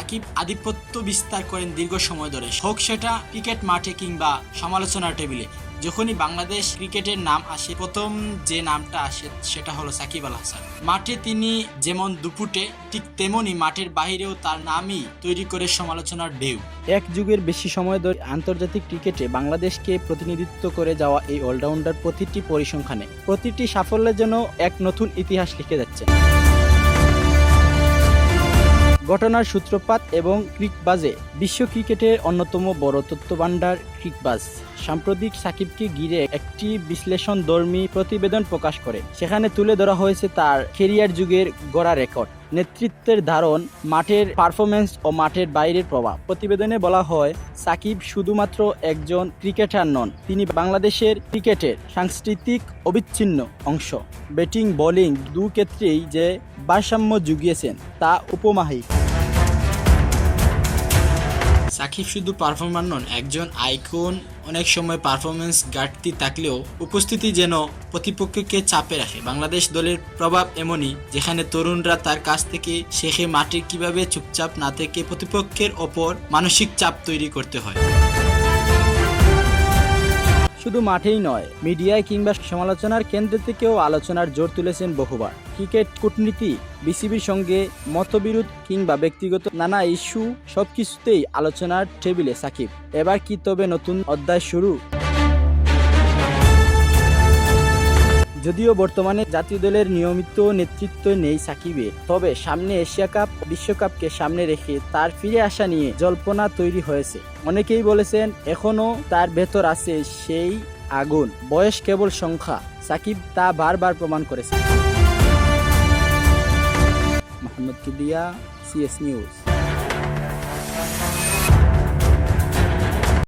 সাকিব আধিপত্য বিস্তার করেন দীর্ঘ সময় ধরে, হোক সেটা ক্রিকেট মাঠে কিংবা সমালোচনার টেবিলে। যখনই বাংলাদেশ ক্রিকেটের নাম আসে, প্রথম যে নামটা আসে সেটা হলো সাকিব আল হাসান। মাঠে তিনি যেমন দুপুটে, ঠিক তেমনি মাঠের বাহিরেও তার নামই তৈরি করে সমালোচনার ঢেউ। এক যুগের বেশি সময় ধরে আন্তর্জাতিক ক্রিকেটে বাংলাদেশকে প্রতিনিধিত্ব করে যাওয়া এই অলরাউন্ডার প্রতিটি পরিসংখ্যানে, প্রতিটি সাফল্যে যেন এক নতুন ইতিহাস লিখে যাচ্ছে। ঘটনার সূত্রপাত এবং ক্রিকবাজে বিশ্ব ক্রিকেটের অন্যতম বড় তথ্যভান্ডার ক্রিকবাজ সাম্প্রতিক সাকিবকে ঘিরে একটি বিশ্লেষণধর্মী প্রতিবেদন প্রকাশ করে। সেখানে তুলে ধরা হয়েছে তার ক্যারিয়ার যুগের গড়া রেকর্ড, নেতৃত্বের ধারণ, মাঠের পারফরমেন্স ও মাঠের বাইরের প্রভাব। প্রতিবেদনে বলা হয়, সাকিব শুধুমাত্র একজন ক্রিকেটার নন, তিনি বাংলাদেশের ক্রিকেটের সাংস্কৃতিক অবিচ্ছিন্ন অংশ। ব্যাটিং বোলিং দু ক্ষেত্রেই যে ভারসাম্য জুগিয়েছেন তা উপমাহিক। সাকিব শুধু পারফর্মার নন, একজন আইকন। অনেক সময় পারফরমেন্স ঘাটতি থাকলেও উপস্থিতি যেন প্রতিপক্ষকে চাপে রাখে। বাংলাদেশ দলের প্রভাব এমনই, যেখানে তরুণরা তার কাছ থেকে শেখে মাঠে কিভাবে চুপচাপ না থেকে প্রতিপক্ষের ওপর মানসিক চাপ তৈরি করতে হয়। শুধু মাঠেই নয়, মিডিয়ায় কিংবা সমালোচনার কেন্দ্র থেকেও আলোচনার জোর তুলেছেন বহুবার। ক্রিকেট কূটনীতি, বিসিবির সঙ্গে মতবিরোধ কিংবা ব্যক্তিগত নানা ইস্যু, সবকিছুতেই আলোচনার টেবিলে সাকিব। এবার কি তবে নতুন অধ্যায় শুরু? যদিও বর্তমানে জাতীয় দলের নিয়মিত নেতৃত্ব নেই সাকিবের, তবে সামনে এশিয়া কাপ, বিশ্বকাপকে সামনে রেখে তার ফিরে আসা নিয়ে জল্পনা তৈরি হয়েছে। অনেকেই বলেছেন এখনও তার ভেতর আছে সেই আগুন, বয়স কেবল সংখ্যা। সাকিব তা বারবার প্রমাণ করেছে। Mohammad Kibria, CS news.